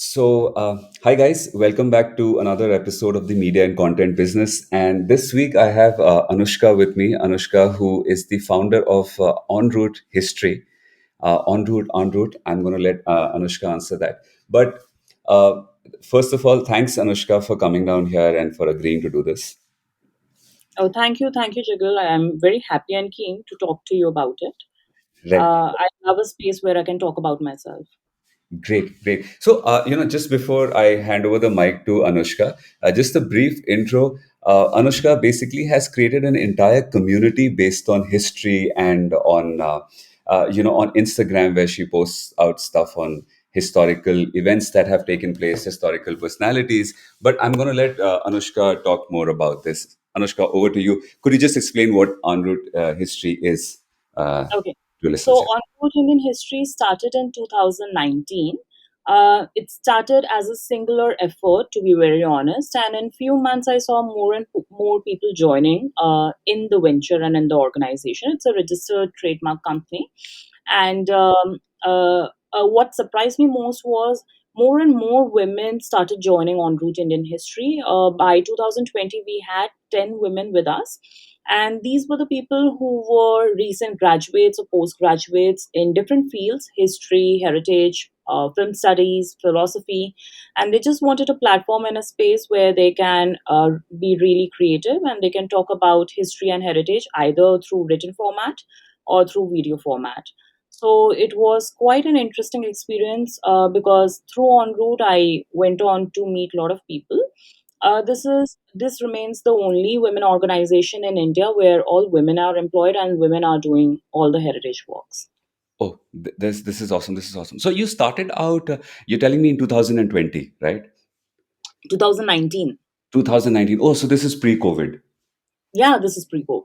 Hi guys, welcome back to another episode of the Media and Content Business. And this week I have Anoushka with me. Anoushka, who is the founder of Enroute History. Enroute. I'm going to let Anoushka answer that. But uh, first of all, thanks Anoushka for coming down here and for agreeing to do this. Oh, thank you, Jugal. I am very happy and keen to talk to you about it. Right. I love a space where I can talk about myself. Great, great. Just before I hand over the mic to Anushka, just a brief intro. Anushka basically has created an entire community based on history and on Instagram, where she posts out stuff on historical events that have taken place, historical personalities. But I'm going to let Anushka talk more about this. Anushka, over to you. Could you just explain what en route history is Okay. to So, listeners here? Enroute Indian History started in 2019. It started as a singular effort, to be very honest. And in few months, I saw more and more people joining in the venture and in the organization. It's a registered trademark company. And what surprised me most was more and more women started joining on Route Indian History. By 2020, we had 10 women with us. And these were the people who were recent graduates or postgraduates in different fields: history, heritage, film studies, philosophy. And they just wanted a platform and a space where they can be really creative and they can talk about history and heritage either through written format or through video format. So it was quite an interesting experience because through En route, I went on to meet a lot of people. This remains the only women organization in India where all women are employed and women are doing all the heritage works. Oh, this is awesome. This is awesome. So you started out. You're telling me in 2020, right? 2019. 2019. Oh, so this is pre-COVID. Yeah, this is pre-COVID.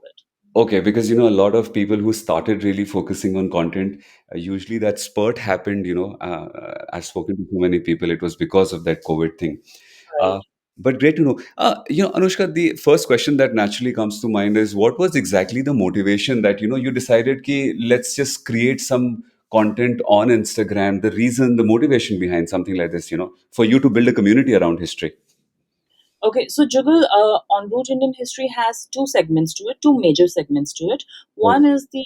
Okay, because a lot of people who started really focusing on content, usually that spurt happened. I've spoken to so many people. It was because of that COVID thing. Right. Uh, but great to know. Anushka, the first question that naturally comes to mind is, what was exactly the motivation that you decided ki let's just create some content on Instagram? The reason, the motivation behind something like this, for you to build a community around history. Okay, so Jugal, En route Indian History has two segments to it, two major segments to it. Oh, One is the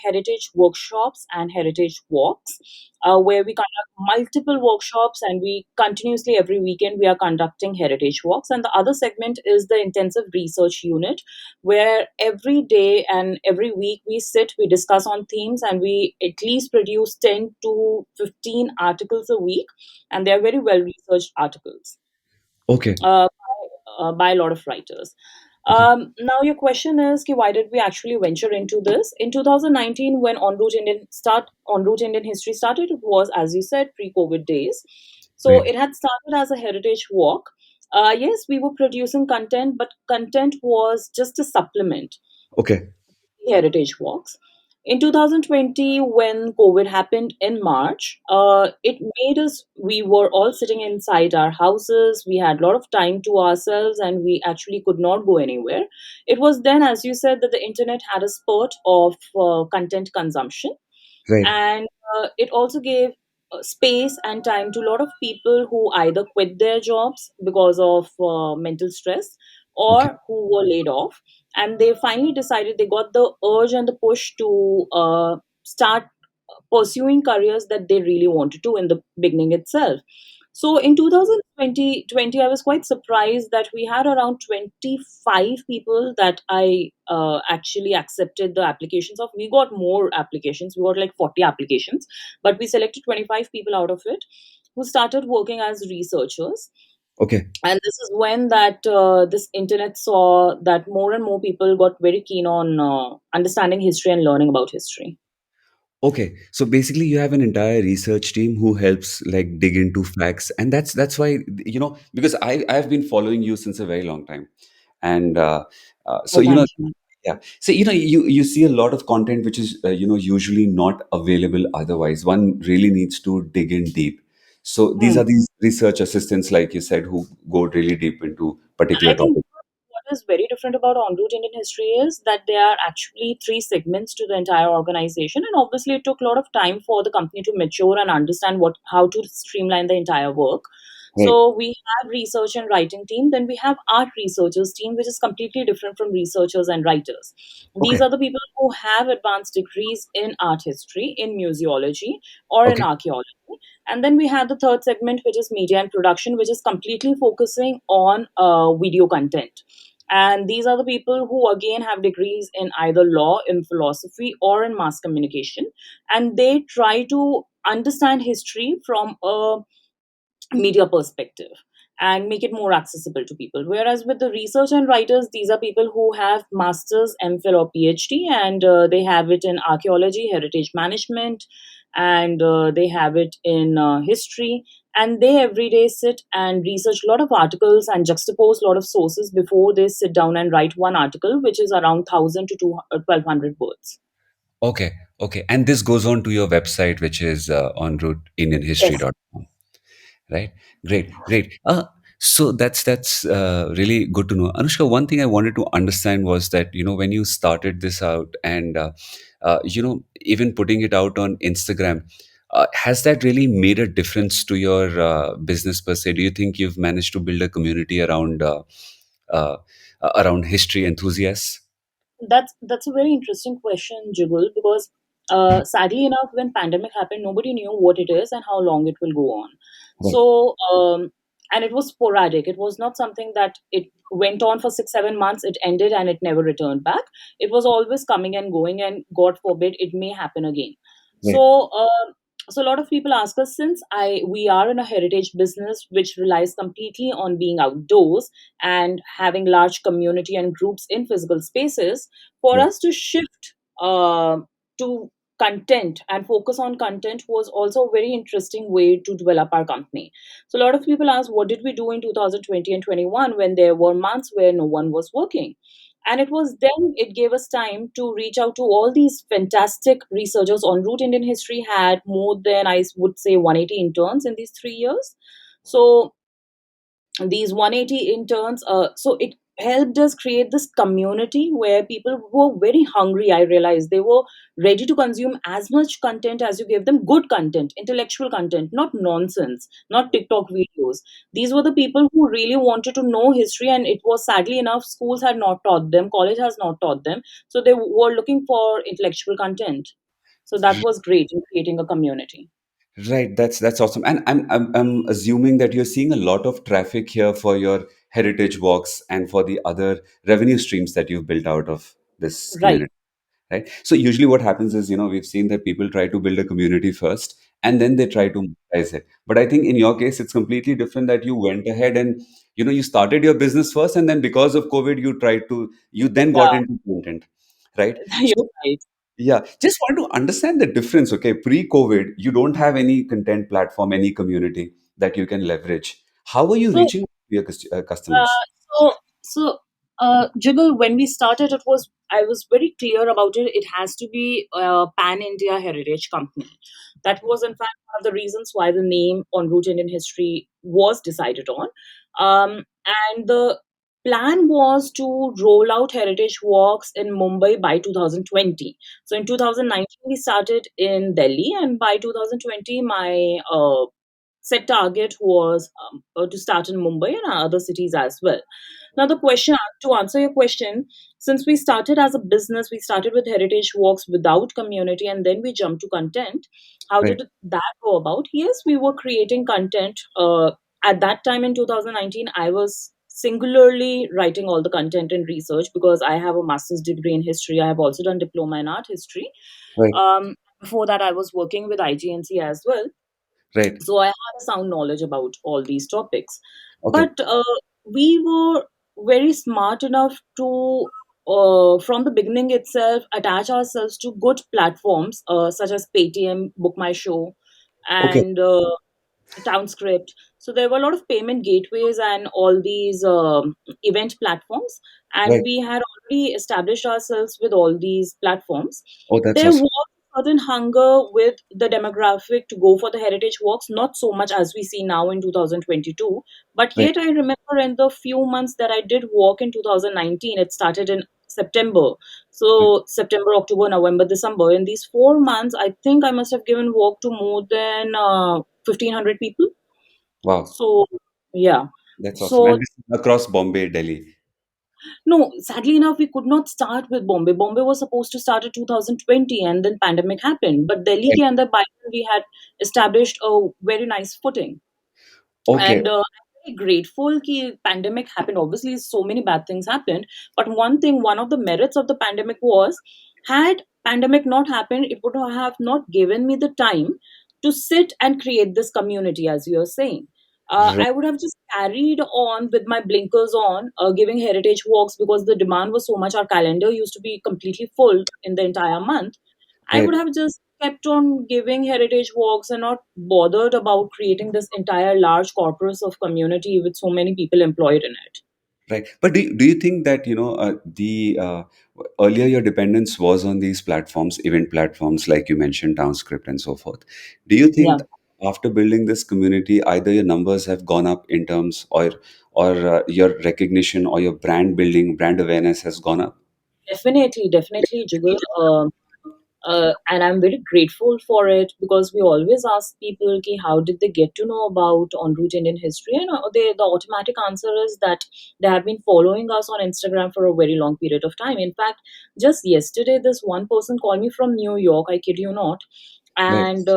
heritage workshops and heritage walks, where we conduct multiple workshops and we continuously every weekend we are conducting heritage walks. And the other segment is the intensive research unit, where every day and every week we sit, we discuss on themes, and we at least produce 10 to 15 articles a week, and they are very well researched articles. okay, By a lot of writers. okay, Now your question is, ki, why did we actually venture into this? In 2019, when En route Indian History started, it was, as you said, pre-COVID days. So great, it had started as a heritage walk. Yes, we were producing content, but content was just a supplement okay, heritage walks. In 2020, when COVID happened in March, it made us, we were all sitting inside our houses. We had a lot of time to ourselves and we actually could not go anywhere. It was then, as you said, that the internet had a spurt of content consumption. right, And it also gave space and time to a lot of people who either quit their jobs because of mental stress okay. or who were laid off, and they finally decided, they got the urge and the push to start pursuing careers that they really wanted to in the beginning itself. So in 2020, I was quite surprised that we had around 25 people that I actually accepted the applications of. We got more applications, we got like 40 applications, but we selected 25 people out of it who started working as researchers. Okay. And this is when that this internet saw that more and more people got very keen on understanding history and learning about history. Okay, so basically you have an entire research team who helps like dig into facts, and that's why because I've been following you since a very long time, and so Oh, thank you. yeah, so you see a lot of content which is usually not available otherwise. One really needs to dig in deep. So these Hmm. are these research assistants, like you said, who go really deep into I particular think topics. is very different about Enroute Indian History is that there are actually three segments to the entire organization, and obviously it took a lot of time for the company to mature and understand what how to streamline the entire work. Right. So we have research and writing team, then we have art researchers team, which is completely different from researchers and writers. These Okay. are the people who have advanced degrees in art history, in museology, or in Okay. archaeology. And then we have the third segment, which is media and production, which is completely focusing on video content. And these are the people who, again, have degrees in either law, in philosophy, or in mass communication. And they try to understand history from a media perspective and make it more accessible to people. Whereas with the research and writers, these are people who have masters, MPhil, or PhD, and they have it in archaeology, heritage management, and they have it in history. And they every day sit and research a lot of articles and juxtapose a lot of sources before they sit down and write one article, which is around 1,000 to 1,200 words. Okay. Okay. And this goes on to your website, which is on Yes. rooteindianhistory.com. Right. Great. Great. So that's really good to know. Anushka, one thing I wanted to understand was that, when you started this out and, even putting it out on Instagram, has that really made a difference to your business per se? Do you think you've managed to build a community uh, around history enthusiasts? That's a very interesting question, Jugal, because sadly enough, when pandemic happened, nobody knew what it is and how long it will go on. Right. So, and it was sporadic. It was not something that it went on for 6 7 months. It ended and it never returned back. It was always coming and going, and God forbid it may happen again. Right. So, so a lot of people ask us, since I we are in a heritage business which relies completely on being outdoors and having large community and groups in physical spaces, for Right. us to shift to content and focus on content was also a very interesting way to develop our company. So a lot of people ask, what did we do in 2020 and 21 when there were months where no one was working? And it was then it gave us time to reach out to all these fantastic researchers. On Root Indian History had more than, I would say, 180 interns in these 3 years. So these 180 interns, so it helped us create this community where people were very hungry. I realized they were ready to consume as much content as you gave them, good content, intellectual content, not nonsense, not TikTok videos. These were the people who really wanted to know history, and it was, sadly enough, schools had not taught them, college has not taught them, so they were looking for intellectual content. So that was great in creating a community. Right, that's awesome. And I'm assuming that you're seeing a lot of traffic here for your heritage walks and for the other revenue streams that you've built out of this Right. community, right? So usually what happens is, we've seen that people try to build a community first and then they try to monetize it. But I think in your case, it's completely different that you went ahead and, you started your business first, and then because of COVID, you then got Yeah. into content, right? You're So right. yeah, just want to understand the difference. Okay, pre-COVID, you don't have any content platform, any community that you can leverage. How are you So reaching your customers? Uh, Jugal, when we started, I was very clear about it. It has to be a pan India heritage company. That was, in fact, one of the reasons why the name On Route Indian History was decided on. And the plan was to roll out heritage walks in Mumbai by 2020. So in 2019, we started in Delhi, and by 2020, my set target was to start in Mumbai and other cities as well. Now, the question to answer your question, since we started as a business, we started with heritage walks without community, and then we jumped to content. How Right, did that go about? Yes, we were creating content. At that time in 2019, I was singularly writing all the content and research because I have a master's degree in history. I have also done diploma in art history. right, Before that, I was working with IGNC as well, right. so I had a sound knowledge about all these topics. Okay, But we were very smart enough to, from the beginning itself, attach ourselves to good platforms such as Paytm, Book My Show, okay, and Townscript. So there were a lot of payment gateways and all these event platforms, and right. we had already established ourselves with all these platforms. Oh, that's There awesome. was certain hunger with the demographic to go for the heritage walks, not so much as we see now in 2022. But Right. yet, I remember in the few months that I did walk in 2019, it started in September. Right. So, September, October, November, December. In these 4 months, I think I must have given walk to more than 1,500 people. Wow. So, yeah. That's awesome. So And this is across Bombay, Delhi. no, sadly enough, we could not start with Bombay. Bombay was supposed to start in 2020, and then pandemic happened. But Delhi Right. ke andar by then we had established a very nice footing. Okay. And I'm very grateful that pandemic happened. Obviously, so many bad things happened. But one of the merits of the pandemic was, had pandemic not happened, it would have not given me the time to sit and create this community, as you're saying. Right. I would have just carried on with my blinkers on, giving heritage walks because the demand was so much. Our calendar used to be completely full in the entire month. I Right. would have just kept on giving heritage walks and not bothered about creating this entire large corpus of community with so many people employed in it. Right. But do you think that, the earlier your dependence was on these platforms, event platforms, like you mentioned, Townscript and so forth. Do you Yeah, think after building this community, either your numbers have gone up in terms, or your recognition or your brand building, brand awareness has gone up? definitely, definitely, Jugal. And I'm very grateful for it because we always ask people, ki, how did they get to know about Enroute Indian History? And the automatic answer is that they have been following us on Instagram for a very long period of time. In fact, just yesterday, this one person called me from New York, I kid you not, Right. and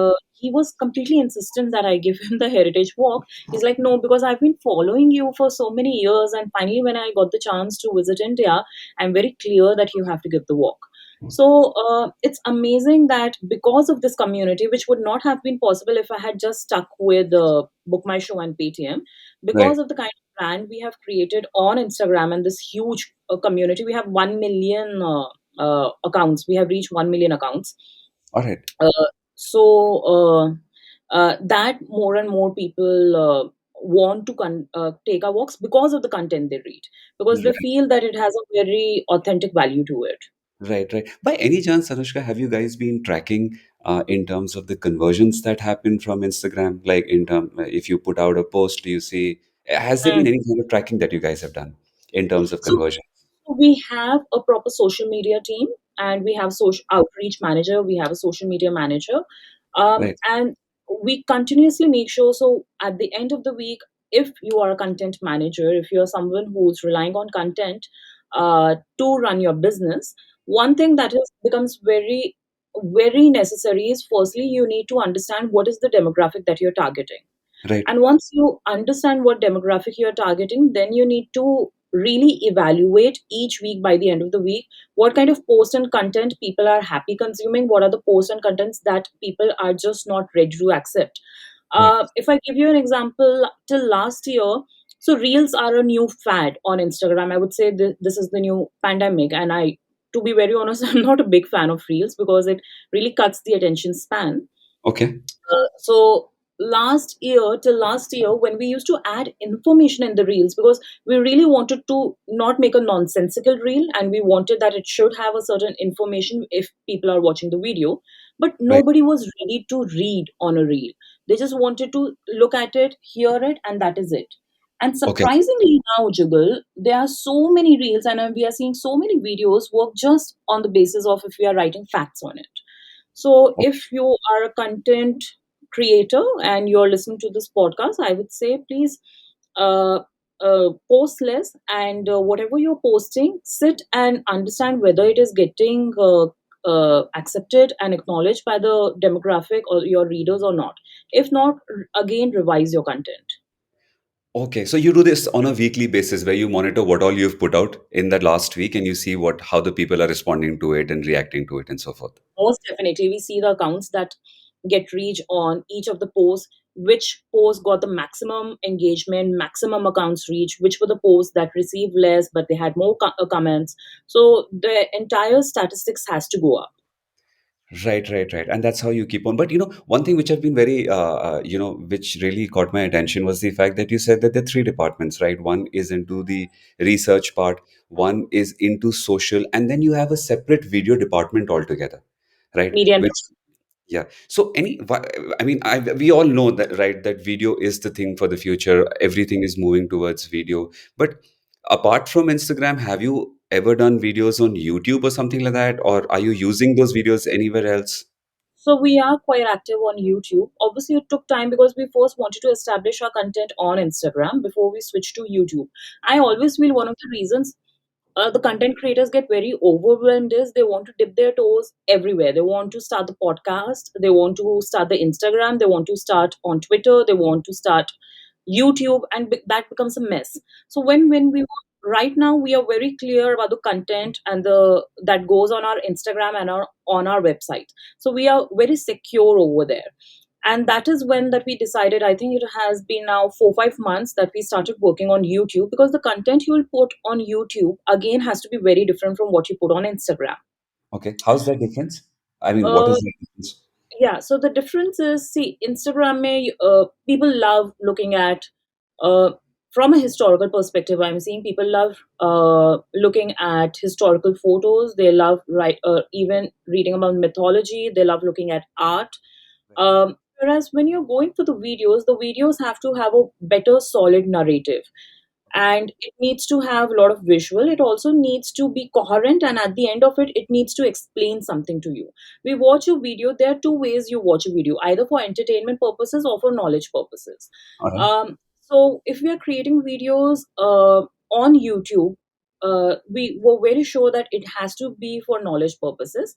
he was completely insistent that I give him the heritage walk. He's like, no, because I've been following you for so many years, and finally, when I got the chance to visit India, I'm very clear that you have to give the walk. So it's amazing that because of this community, which would not have been possible if I had just stuck with Book My Show and Paytm, Right. because of the kind of brand we have created on Instagram and this huge community, we have 1 million accounts. We have reached 1 million accounts. All right. Uh, so that more and more people want to take our walks because of the content they read, because they Right. feel that it has a very authentic value to it. Right, right. By any chance, Anushka, have you guys been tracking in terms of the conversions that happen from Instagram? Like, if you put out a post, do you see? Has there been any kind of tracking that you guys have done in terms of So conversion? we have a proper social media team, and we have social outreach manager. We have a social media manager, Right, and we continuously make sure. So at the end of the week, if you are a content manager, if you are someone who's relying on content to run your business, one thing that is becomes very very necessary is, firstly, you need to understand what is the demographic that you're targeting. right, And once you understand what demographic you're targeting, then you need to really evaluate each week, by the end of the week, what kind of post and content people are happy consuming, what are the posts and contents that people are just not ready to accept. right, If I give you an example, till last year, so reels are a new fad on Instagram. I would say this is the new pandemic. And to be very honest, I'm not a big fan of reels because it really cuts the attention span. okay, So last year, when we used to add information in the reels, because we really wanted to not make a nonsensical reel, and we wanted that it should have a certain information if people are watching the video, but right, nobody was ready to read on a reel. They just wanted to look at it, hear it, and that is it. And okay, surprisingly now, Jugal, there are so many reels, and we are seeing so many videos work just on the basis of if we are writing facts on it. So, okay. if you are a content creator and you're listening to this podcast, I would say please uh, post less, and whatever you're posting, sit and understand whether it is getting accepted and acknowledged by the demographic or your readers or not. If not, again, revise your content. Okay, so you do this on a weekly basis where you monitor what all you've put out in that last week and you see how the people are responding to it and reacting to it and so forth. Most definitely, we see the accounts that get reach on each of the posts, which post got the maximum engagement, maximum accounts reach, which were the posts that received less but they had more comments. So the entire statistics has to go up. Right, right, right. And that's how you keep on. But one thing which have been very, which really caught my attention was the fact that you said that there are three departments, right? One is into the research part, one is into social, and then you have a separate video department altogether. right? Media Which, industry. yeah. So I mean, we all know that, right? That video is the thing for the future. Everything is moving towards video. But apart from Instagram, have you ever done videos on YouTube or something like that, or are you using those videos anywhere else? So we are quite active on YouTube. Obviously, it took time because we first wanted to establish our content on Instagram before we switched to YouTube. I always feel one of the reasons the content creators get very overwhelmed is they want to dip their toes everywhere. They want to start the podcast, they want to start the Instagram, they want to start on Twitter, they want to start YouTube, and that becomes a mess. So right now we are very clear about the content and the that goes on our Instagram and on our website. So we are very secure over there. And that is when that we decided, I think it has been now 4 5 months that we started working on YouTube, because the content you will put on YouTube again has to be very different from what you put on Instagram. Okay, how's that difference? I mean, what uh, is the difference? yeah, so the difference is, see, Instagram may people love looking at from a historical perspective. I'm seeing people love looking at historical photos. They love even reading about mythology. They love looking at art. Right. Whereas when you're going for the videos have to have a better solid narrative, Okay. and it needs to have a lot of visual. It also needs to be coherent, and at the end of it needs to explain something to you. We watch a video, there are two ways you watch a video, either for entertainment purposes or for knowledge purposes. All right. So if we are creating videos on YouTube, we were very sure that it has to be for knowledge purposes.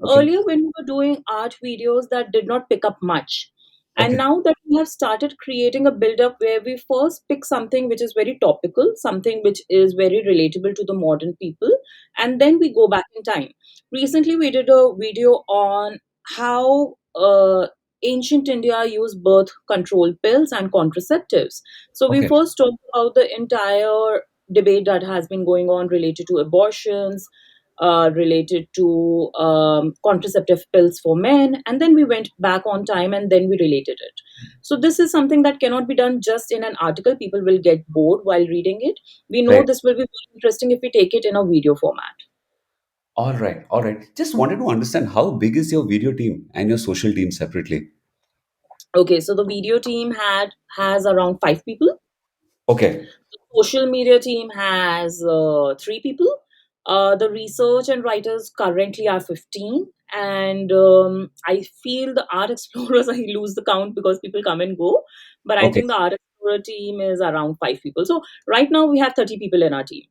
Okay. Earlier, when we were doing art videos, that did not pick up much. And Okay. now that we have started creating a build up where we first pick something which is very topical, something which is very relatable to the modern people, and then we go back in time. Recently, we did a video on how ancient India used birth control pills and contraceptives. So we Okay. first talked about the entire debate that has been going on related to abortions, related to contraceptive pills for men, and then we went back on time and then we related it. So this is something that cannot be done just in an article. People will get bored while reading it. We know Right. this will be very interesting if we take it in a video format. All right. All right. Just wanted to understand how big is your video team and your social team separately? Okay, so the video team has around 5 people. Okay. Social media team has 3 people. The research and writers currently are 15. And I feel the art explorers, I lose the count because people come and go. But I Okay. think the art explorer team is around 5 people. So right now we have 30 people in our team.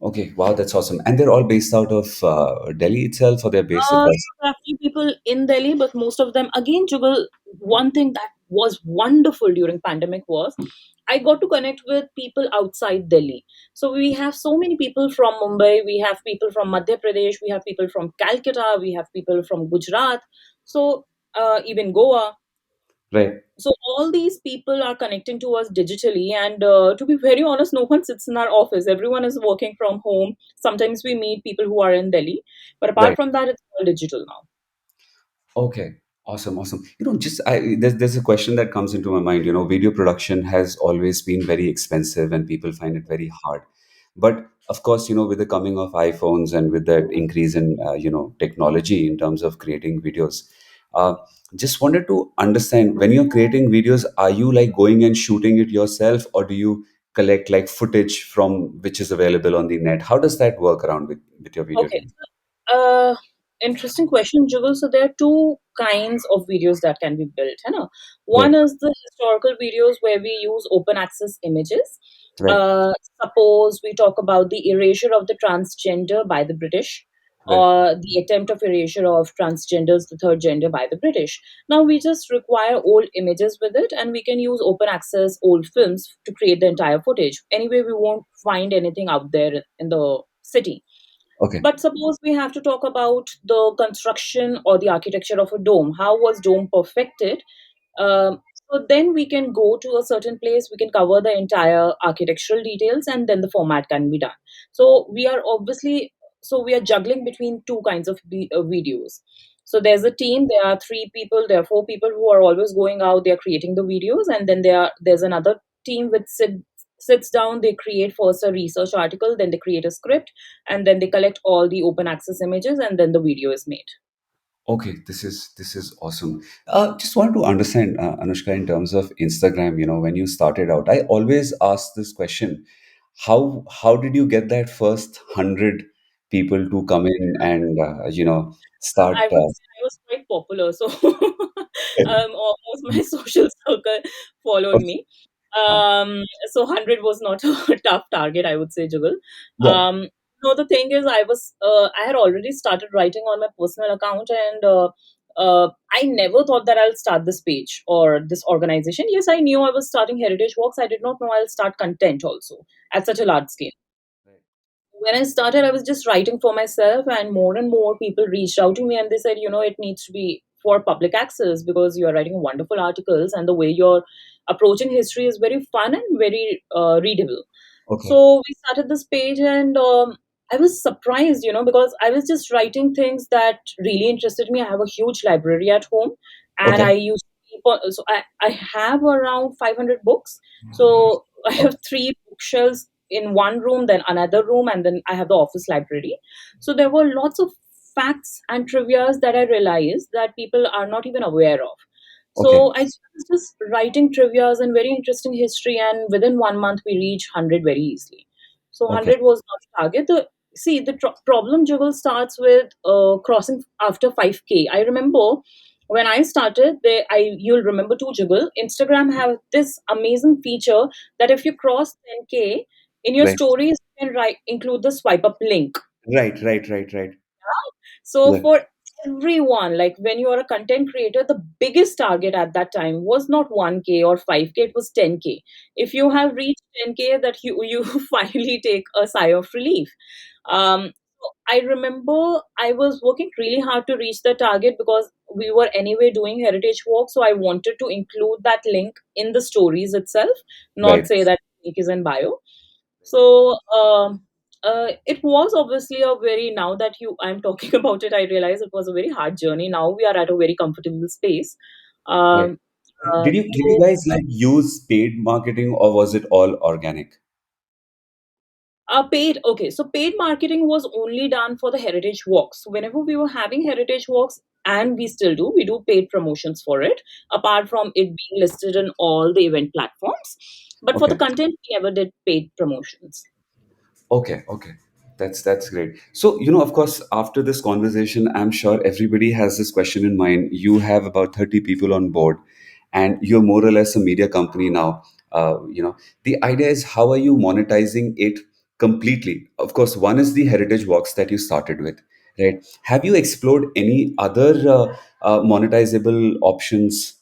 Okay. Wow, that's awesome. And they're all based out of Delhi itself, or they're based So across? there are a few people in Delhi, but most of them, again, Jugal, one thing that was wonderful during pandemic was I got to connect with people outside Delhi. So we have so many people from Mumbai, we have people from Madhya Pradesh, we have people from Calcutta, we have people from Gujarat, so even Goa. Right. So all these people are connecting to us digitally, and to be very honest, no one sits in our office. Everyone is working from home. Sometimes we meet people who are in Delhi, but apart Right. from that, it's all digital now. Okay, awesome, awesome. There's a question that comes into my mind. Video production has always been very expensive, and people find it very hard. But of course, with the coming of iPhones and with that increase in technology in terms of creating videos, uh, just wanted to understand, when you're creating videos, are you like going and shooting it yourself, or do you collect like footage from which is available on the net? How does that work around with your video Okay. team? Uh, Interesting question, Jugal. So there are two kinds of videos that can be built. है ना? One Right, is the historical videos where we use open access images. right, Uh, Suppose we talk about the erasure of the transgender by the British, right. or the attempt of erasure of transgenders, the third gender, by the British. Now we just require old images with it, and we can use open access old films to create the entire footage. Anyway, we won't find anything out there in the city. Okay. But suppose we have to talk about the construction or the architecture of a dome. How was dome perfected? So then we can go to a certain place, we can cover the entire architectural details, and then the format can be done. So we are juggling between two kinds of videos. So there's a team, there are 3 people, there are 4 people who are always going out, they are creating the videos, and then there's another team which sits down, they create first a research article, then they create a script, and then they collect all the open access images, and then the video is made. Okay, this is awesome. Just want to understand, Anushka, in terms of Instagram. When you started out, I always ask this question: how did you get that first 100 people to come in and start? I would say I was quite popular, so almost my social circle followed Okay, me. huh, So 100 was not a tough target, I would say, Jugal. yeah. No, the thing is, I had already started writing on my personal account, and I never thought that I'll start this page or this organization. Yes, I knew I was starting Heritage Walks. I did not know I'll start content also at such a large scale. Right. When I started, I was just writing for myself, and more people reached out to me and they said, it needs to be for public access because you are writing wonderful articles and the way you're approaching history is very fun and very readable. Okay. So we started this page, and I was surprised, because I was just writing things that really interested me. I have a huge library at home, and Okay. I used to keep so I have around 500 books. So I Okay. have three bookshelves in one room, then another room, and then I have the office library. So there were lots of facts and trivias that I realized that people are not even aware of. Okay. So I was just writing trivias and very interesting history, and within 1 month we reach 100 very easily. So Okay. 100 was not the target. The problem juggle starts with crossing after 5K. I remember when I started, you'll remember too, Juggle. Instagram have this amazing feature that if you cross 10K in your Right. stories, you can include the swipe up link. Right. Right. Right. Right. So Yeah. for everyone, like when you are a content creator, the biggest target at that time was not 1K or 5K, it was 10K. If you have reached 10K, that you finally take a sigh of relief. So I remember I was working really hard to reach the target because we were anyway doing heritage walk. So I wanted to include that link in the stories itself, not Right. say that link is in bio. So it was obviously a very, now that I'm talking about it, I realize it was a very hard journey. Now we are at a very comfortable space. Right. Um, Did you so guys like use paid marketing, or was it all organic? paid, okay, so paid marketing was only done for the heritage walks. So whenever we were having heritage walks, and we still do, we do paid promotions for it, apart from it being listed in all the event platforms. But for the Okay. content, we never did paid promotions. Okay, okay. That's great. So, of course, after this conversation, I'm sure everybody has this question in mind. You have about 30 people on board, and you're more or less a media company now. The idea is, how are you monetizing it completely? Of course, one is the heritage walks that you started with, right? Have you explored any other monetizable options?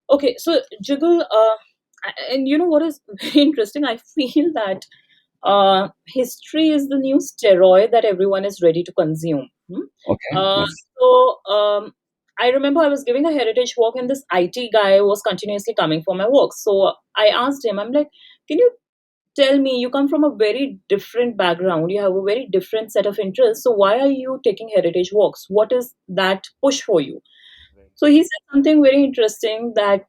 Okay, so Jugal, and you know what is very interesting? I feel that history is the new steroid that everyone is ready to consume. Okay, Uh, yes. so I remember I was giving a heritage walk, and this IT guy was continuously coming for my walk. So I asked him, I'm like, can you tell me, you come from a very different background, you have a very different set of interests. So why are you taking heritage walks? What is that push for you? So he said something very interesting that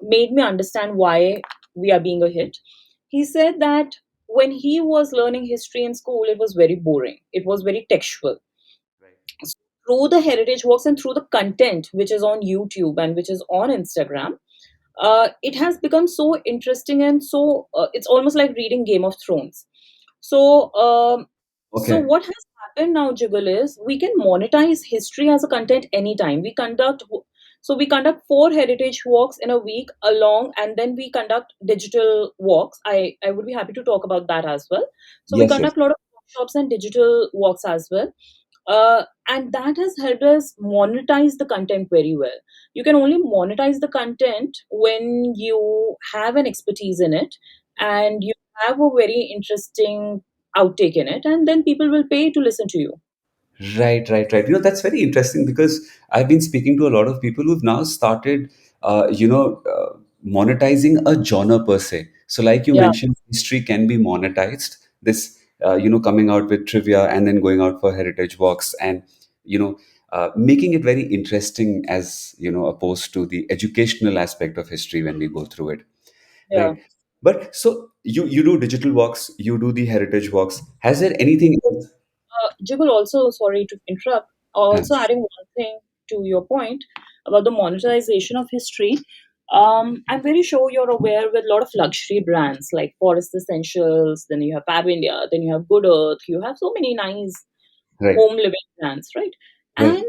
made me understand why we are being a hit. He said that when he was learning history in school, it was very boring. It was very textual. Right. So through the heritage walks and through the content which is on YouTube and which is on Instagram, it has become so interesting, and so it's almost like reading Game of Thrones. So, so Okay. what has happened now, Jugal, is we can monetize history as a content anytime. We conduct 4 heritage walks in a week along, and then we conduct digital walks. I would be happy to talk about that as well. So we Yes, yes. conduct a lot of workshops and digital walks as well. And that has helped us monetize the content very well. You can only monetize the content when you have an expertise in it and you have a very interesting outtake in it, and then people will pay to listen to you. Right, right, right. That's very interesting because I've been speaking to a lot of people who've now started, monetizing a genre per se. So, like you Yeah, mentioned, history can be monetized. This, coming out with trivia and then going out for heritage walks and, making it very interesting as, opposed to the educational aspect of history when we go through it. yeah. Right. But so you do digital walks, you do the heritage walks. Has there anything else? Jugal, also, sorry to interrupt, Huh. also adding one thing. to your point about the monetization of history, I'm very sure you're aware with a lot of luxury brands like Forest Essentials, then you have Fab India, then you have Good Earth, you have so many nice Right. home living brands, right? Right.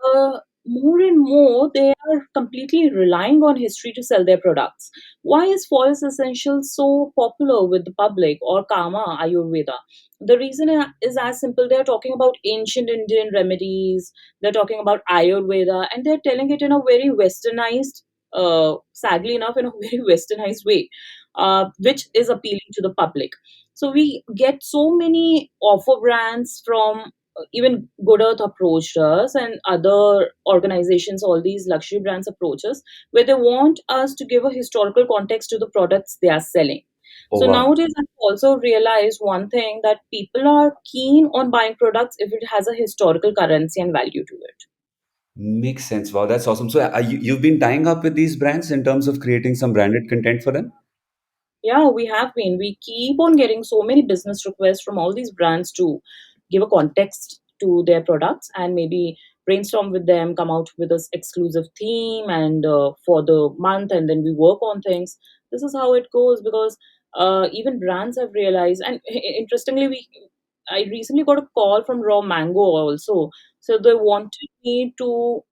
And more and more, they are completely relying on history to sell their products. Why is Forest Essentials so popular with the public, or Kama Ayurveda? The reason is as simple. They're talking about ancient Indian remedies, they're talking about Ayurveda, and they're telling it in a very westernized, sadly enough, in a very westernized way, which is appealing to the public. So we get so many offer brands from even Good Earth approached us and other organizations, all these luxury brands approach us, where they want us to give a historical context to the products they are selling. Oh So wow. nowadays, I've also realized one thing, that people are keen on buying products if it has a historical currency and value to it. Makes sense. Wow, that's awesome. So you've been tying up with these brands in terms of creating some branded content for them? Yeah, we have been. We keep on getting so many business requests from all these brands to give a context to their products and maybe brainstorm with them, come out with this exclusive theme and for the month, and then we work on things. This is how it goes because even brands have realized. And interestingly, we I recently got a call from Raw Mango also. So they wanted me to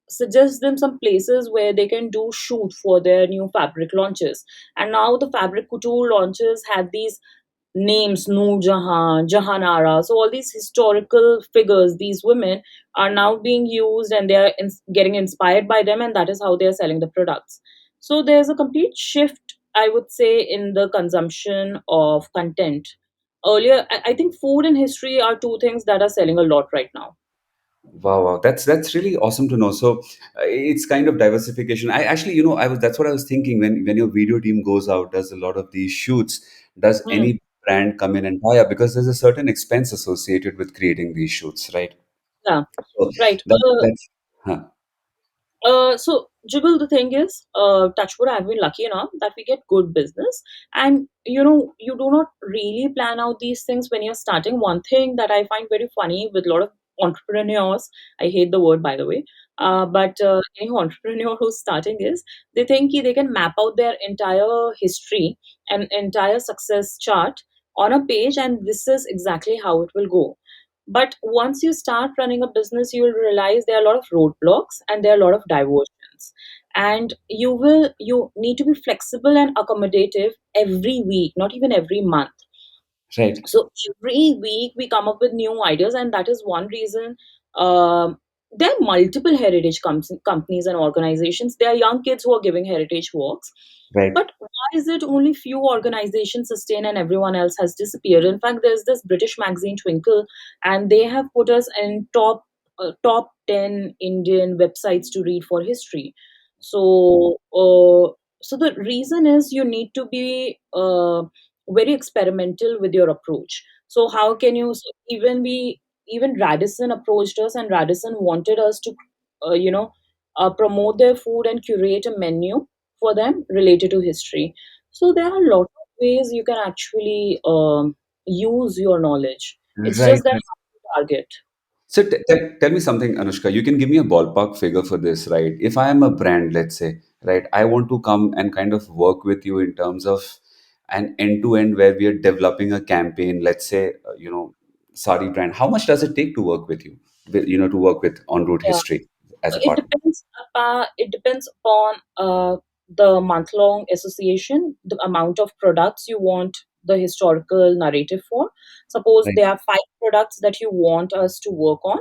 suggest them some places where they can do shoot for their new fabric launches. And now the fabric couture launches have these names: Noor Jahan, Jahanara. So all these historical figures, these women are now being used and they are getting inspired by them, and that is how they are selling the products. So there's a complete shift, I would say, in the consumption of content. Earlier, I think food and history are two things that are selling a lot right now. Wow, wow, that's really awesome to know. So it's kind of diversification. I actually, I was that's what I was thinking when your video team goes out, does a lot of these shoots. Does Hmm. any brand come in and buy up because there's a certain expense associated with creating these shoots, right? Yeah, So right. that's huh, So Jugal, the thing is, Touchwood, I've been lucky enough that we get good business, and you do not really plan out these things when you're starting. One thing that I find very funny with a lot of entrepreneurs, I hate the word by the way, but any entrepreneur who's starting is, they think they can map out their entire history and entire success chart on a page, and this is exactly how it will go. But once you start running a business, you will realize there are a lot of roadblocks and there are a lot of diversions. And you need to be flexible and accommodative every week, not even every month. right, So every week we come up with new ideas, and that is one reason. um there are multiple heritage companies and organizations. There are young kids who are giving heritage walks, right. but why is it only few organizations sustain and everyone else has disappeared? In fact, there's this British magazine Twinkle, and they have put us in top 10 Indian websites to read for history. So so the reason is you need to be very experimental with your approach. So how can you, so even Radisson approached us, and Radisson wanted us to promote their food and curate a menu for them related to history. So there are a lot of ways you can actually use your knowledge. It's Right. just that how to target. So tell me something, Anushka. You can give me a ballpark figure for this, right? If I am a brand, let's say, right, I want to come and kind of work with you in terms of an end-to-end where we are developing a campaign. Let's say, sari brand. How much does it take to work with you? To work with En Route Yeah. History as a It partner, depends. It depends upon the month-long association, the amount of products you want the historical narrative for. Suppose right? there are five products that you want us to work on,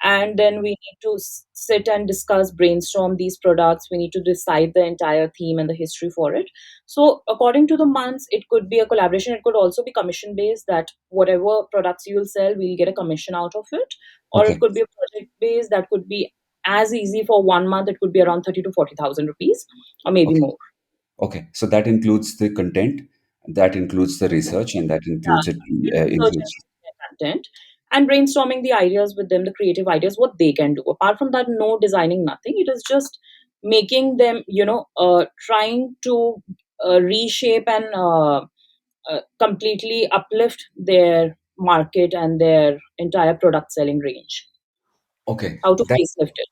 and then we need to sit and discuss, brainstorm these products. We need to decide the entire theme and the history for it. So according to the months, it could be a collaboration. It could also be commission based, that whatever products you'll sell, we'll get a commission out of it. Or it Okay, could be a project based, that could be as easy for 1 month, it could be around 30 to 40,000 rupees, or maybe okay, more. okay. So that includes the content, that includes the research, and that includes it Yeah, research includes. and content, and brainstorming the ideas with them, the creative ideas, what they can do. Apart from that, no designing, nothing. It is just making them, trying to reshape and completely uplift their market and their entire product selling range. Okay, How to that facelift it.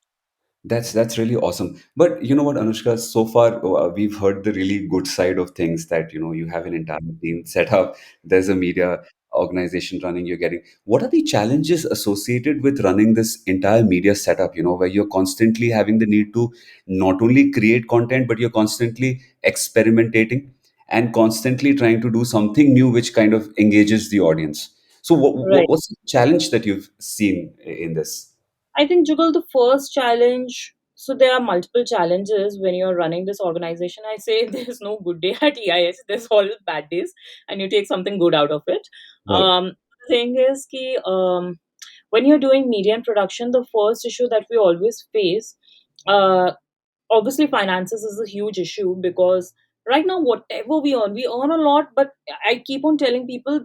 That's really awesome. But you know what, Anushka, so far we've heard the really good side of things, that you have an entire team set up, there's a media organization running, you're getting. What are the challenges associated with running this entire media setup, where you're constantly having the need to not only create content, but you're constantly experimenting and constantly trying to do something new which kind of engages the audience. So Right. what's the challenge that you've seen in this? I think, Jugal, the first challenge, so there are multiple challenges when you're running this organization. I say there's no good day at EIS, there's always bad days, and you take something good out of it. Right. The thing is, when you're doing media and production, the first issue that we always face, uh, obviously, finances is a huge issue because right now, whatever we earn a lot, but I keep on telling people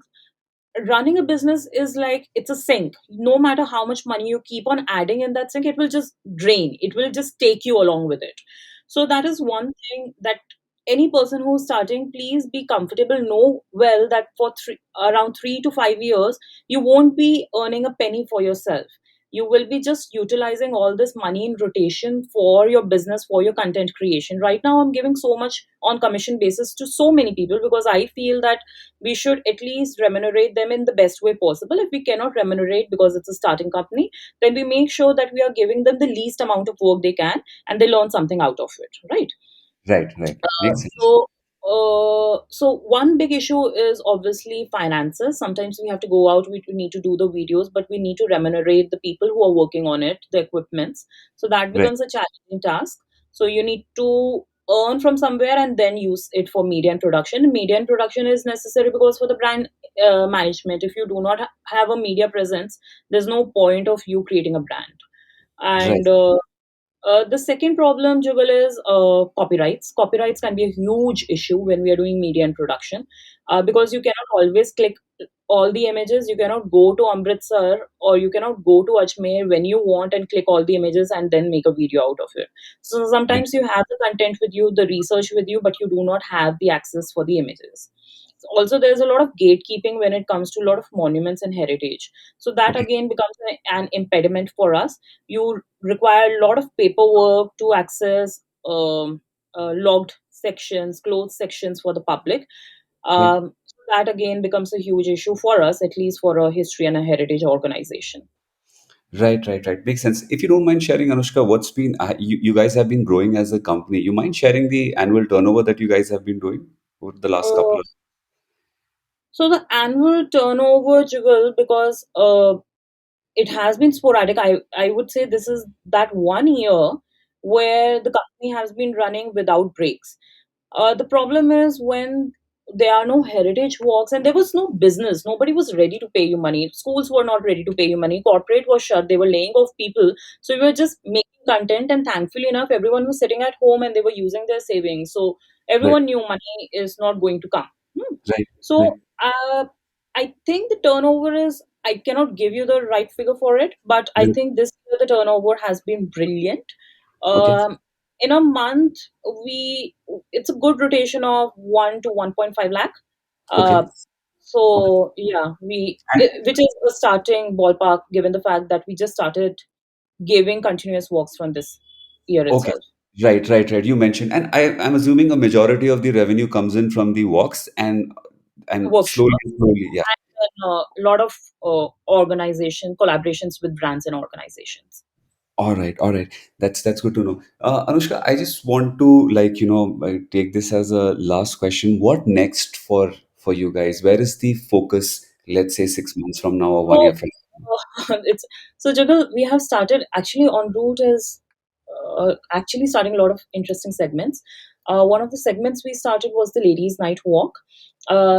running a business is like it's a sink. No matter how much money you keep on adding in that sink, it will just drain, it will just take you along with it. So that is one thing that any person who's starting, please be comfortable, know well that for around 3 to 5 years you won't be earning a penny for yourself. You will be just utilizing all this money in rotation for your business, for your content creation. Right now I'm giving so much on commission basis to so many people because I feel that we should at least remunerate them in the best way possible. If we cannot remunerate because it's a starting company, then we make sure that we are giving them the least amount of work they can and they learn something out of it, right? Right, right. Makes sense. So one big issue is obviously finances. Sometimes we have to go out, we need to do the videos, but we need to remunerate the people who are working on it, the equipments. So that Right, becomes a challenging task. So you need to earn from somewhere and then use it for media and production. Media and production is necessary because for the brand management, if you do not have a media presence, there's no point of you creating a brand. right, And the second problem, Jugal, is copyrights. Copyrights can be a huge issue when we are doing media and production because you cannot always click all the images. You cannot go to Amritsar or you cannot go to Ajmer when you want and click all the images and then make a video out of it. So right, sometimes you have the content with you, the research with you, but you do not have the access for the images. Also, there's a lot of gatekeeping when it comes to a lot of monuments and heritage. So that okay, again becomes an impediment for us. You require a lot of paperwork to access logged sections, closed sections for the public. right, So that again becomes a huge issue for us, at least for a history and a heritage organization. right. Makes sense. If you don't mind sharing, Anushka, what's been you guys have been growing as a company. You mind sharing the annual turnover that you guys have been doing over the last Uh, couple of? so the annual turnover, Jugal, because it has been sporadic. I would say this is that one year where the company has been running without breaks. The problem is when there are no heritage walks and there was no business, nobody was ready to pay you money. Schools were not ready to pay you money. Corporate was shut. They were laying off people. So we were just making content, and thankfully enough, everyone was sitting at home and they were using their savings. So Right, everyone knew money is not going to come. right, right. So I think the turnover is. I cannot give you the right figure for it, but I Right. think this year the turnover has been brilliant. Okay, Um, in a month, we it's a good rotation of 1 to 1.5 lakh. Uh, okay, okay. so yeah, which is a starting ballpark given the fact that we just started giving continuous walks from this year Okay. itself. Right. You mentioned, and I'm assuming a majority of the revenue comes in from the walks, and slowly, Workshops slowly, yeah. and a lot of organization collaborations with brands and organizations. All right. That's good to know. Anushka, I just want to take this as a last question. What next for you guys? Where is the focus? Let's say 6 months from now or one So year from it's so Jugal, we have started actually on route is actually starting a lot of interesting segments. One of the segments we started was the ladies' night walk.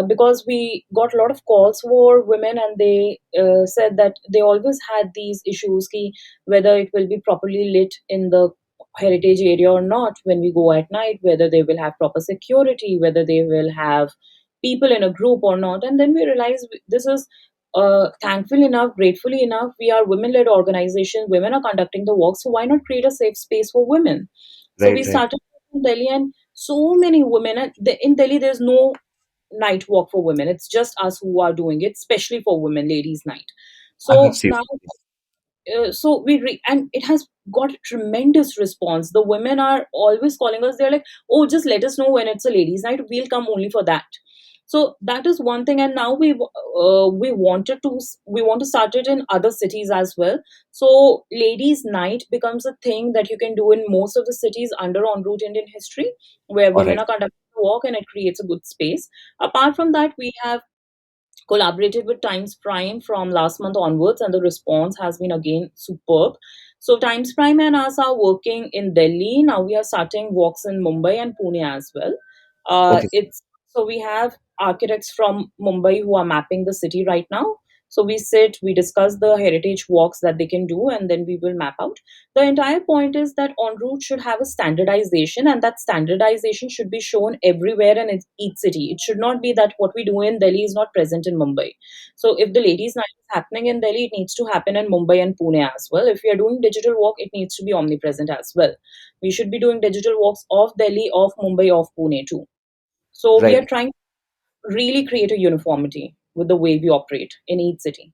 Because we got a lot of calls for women, and they said that they always had these issues, ki, whether it will be properly lit in the heritage area or not when we go at night, whether they will have proper security, whether they will have people in a group or not. And then we realized this is thankfully enough, gratefully enough, we are women-led organization. Women are conducting the walk, so why not create a safe space for women? So we Right. started in Delhi, and so many women. And in Delhi, there's no night walk for women. It's just us who are doing it, especially for women, ladies' night. I have So seen. now and it has got a tremendous response. The women are always calling us. They're like, oh, just let us know when it's a ladies night, we'll come only for that. So that is one thing. And now we want to start it in other cities as well. So ladies night becomes a thing that you can do in most of the cities under En route Indian history, where All women right. are conducting a walk, and it creates a good space. Apart from that, we have collaborated with Times Prime from last month onwards, and the response has been again superb. So Times Prime and us are working in Delhi. Now we are starting walks in Mumbai and Pune as well. Okay. It's so we have architects from Mumbai who are mapping the city right now. So we sit, we discuss the heritage walks that they can do, and then we will map out. The entire point is that en route should have a standardization, and that standardization should be shown everywhere in each city. It should not be that what we do in Delhi is not present in Mumbai. So if the ladies night is happening in Delhi, it needs to happen in Mumbai and Pune as well. If we are doing digital walk, it needs to be omnipresent as well. We should be doing digital walks of Delhi, of Mumbai, of Pune too. So we Right. are trying to really create a uniformity with the way we operate in each city.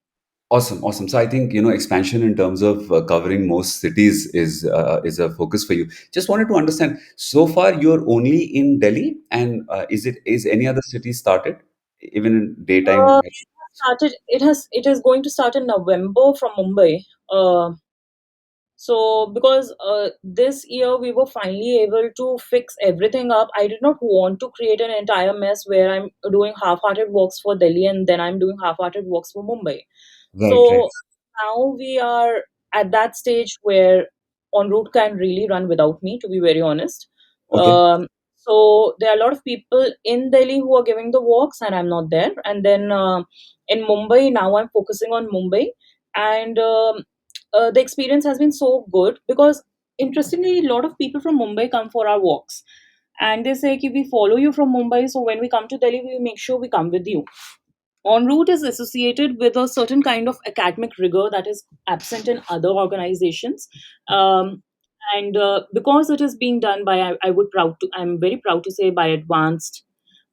Awesome, awesome. So I think expansion in terms of covering most cities is a focus for you. Just wanted to understand. So far, you're only in Delhi, and is any other city started even in daytime? It is going to start in November from Mumbai. So, because this year we were finally able to fix everything up, I did not want to create an entire mess where I'm doing half-hearted works for Delhi and then I'm doing half-hearted works for Mumbai. Right, right. So now we are at that stage where En route can really run without me, to be very honest. Okay. So there are a lot of people in Delhi who are giving the walks, and I'm not there. And then in Mumbai, now I'm focusing on Mumbai, and the experience has been so good because interestingly, a lot of people from Mumbai come for our walks, and they say, "Ki, we follow you from Mumbai, so when we come to Delhi, we make sure we come with you." En route is associated with a certain kind of academic rigor that is absent in other organizations. Um, and because it is being done by, I'm very proud to say, by advanced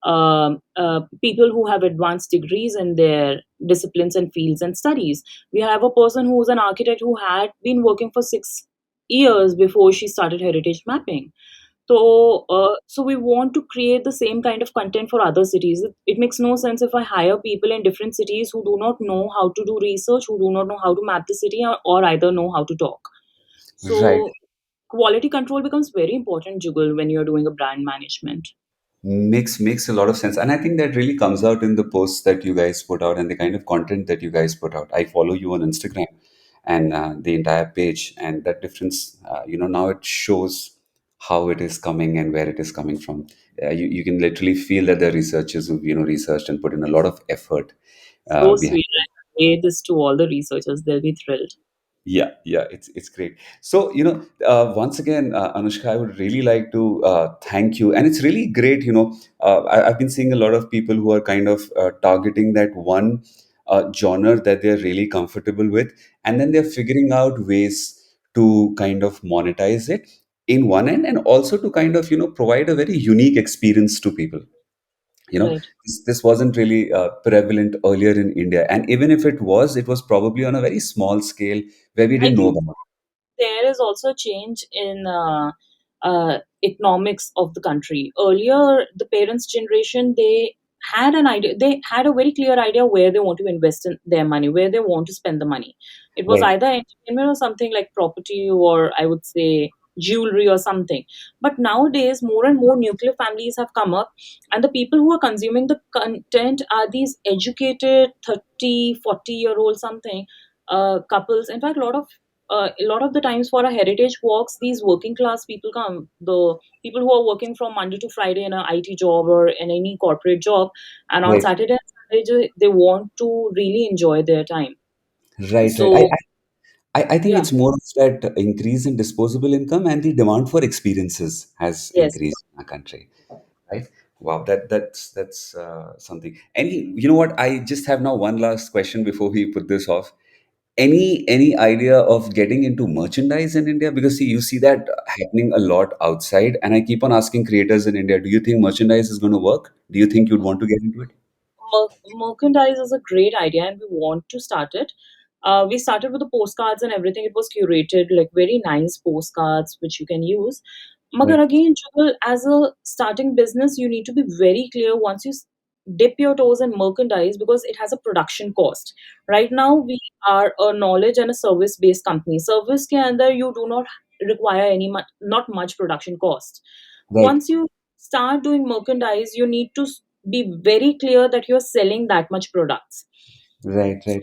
people who have advanced degrees in their disciplines and fields and studies. We have a person who is an architect who had been working for 6 years before she started heritage mapping. So we want to create the same kind of content for other cities. It makes no sense if I hire people in different cities who do not know how to do research, who do not know how to map the city, or either know how to talk. Right. So quality control becomes very important, Jugal, when you're doing a brand management. Makes a lot of sense, and I think that really comes out in the posts that you guys put out and the kind of content that you guys put out. I follow you on Instagram, and the entire page, and that difference. Now it shows how it is coming and where it is coming from. You can literally feel that the researchers who researched and put in a lot of effort So behind. sweet. I say this to all the researchers, they'll be thrilled. Yeah, yeah, it's great. So, once again, Anushka, I would really like to thank you, and it's really great. I've been seeing a lot of people who are kind of targeting that one genre that they're really comfortable with, and then they're figuring out ways to kind of monetize it in one end, and also to kind of provide a very unique experience to people. Right. This wasn't really prevalent earlier in India, and even if it was probably on a very small scale where we I didn't know think about. there is also a change in economics of the country. Earlier, the parents' generation, they had an idea, they had a very clear idea where they want to invest in their money, where they want to spend the money. It was Right, either entertainment or something like property, or I would say jewelry or something. But nowadays, more and more nuclear families have come up, and the people who are consuming the content are these educated 30, 40-year old something couples. In fact, a lot of the times for our heritage walks, these working class people come. The people who are working from Monday to Friday in an IT job or in any corporate job, and on right, Saturday and Sunday they want to really enjoy their time. right. So I think yeah, it's more of that increase in disposable income, and the demand for experiences has yes. increased in our country. Right? Wow, that's something. Any, you know what? I just have now one last question before we put this off. Any idea of getting into merchandise in India? Because see, you see that happening a lot outside, and I keep on asking creators in India, do you think merchandise is going to work? Do you think you'd want to get into it? Merchandise is a great idea, and we want to start it. We started with the postcards and everything. It was curated, like very nice postcards, which you can use. Right. Magar again, Jugal, as a starting business, you need to be very clear once you dip your toes in merchandise because it has a production cost. Right now, we are a knowledge and a service based company. Service ke andar you do not require not much production cost. Right. Once you start doing merchandise, you need to be very clear that you're selling that much products. Right. Right.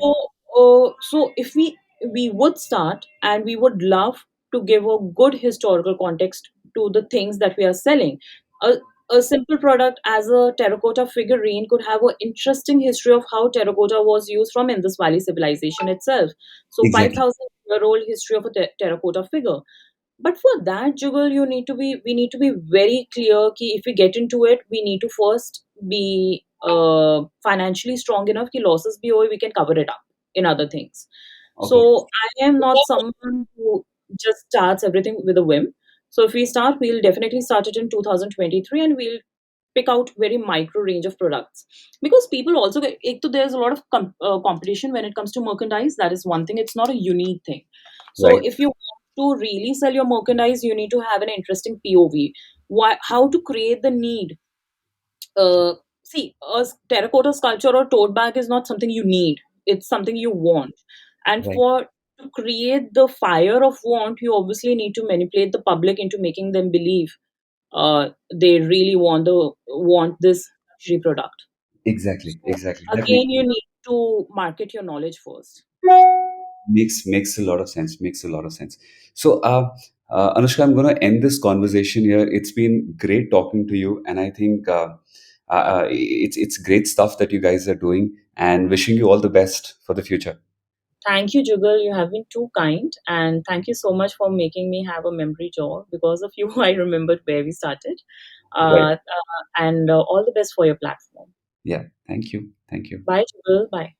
So if we would start, and we would love to give a good historical context to the things that we are selling. A, a simple product as a terracotta figurine could have an interesting history of how terracotta was used from Indus Valley civilization itself. So Exactly. 5,000-year-old history of a terracotta figure. But for that, Jugal, we need to be very clear कि if we get into it, we need to first be financially strong enough कि losses भी होए, we can cover it up in other things. Okay. So I am not someone who just starts everything with a whim. So if we start, we'll definitely start it in 2023, and we'll pick out very micro range of products, because people also get, ek to there's a lot of competition when it comes to merchandise. That is one thing. It's not a unique thing. So Right. if you want to really sell your merchandise, you need to have an interesting POV. How to create the need. Uh, See, a terracotta sculpture or tote bag is not something you need. It's something you want. And Right. for to create the fire of want, you obviously need to manipulate the public into making them believe they really want this luxury product. Exactly. So Exactly. That again, you need to market your knowledge first. makes a lot of sense. Makes a lot of sense. So, Anushka, I'm going to end this conversation here. It's been great talking to you, and I think it's great stuff that you guys are doing, and wishing you all the best for the future. Thank you, Jugal. You have been too kind, and thank you so much for making me have a memory jog. Because of you, I remembered where we started. Right. And all the best for your platform. Yeah. Thank you. Thank you. Bye, Jugal. Bye.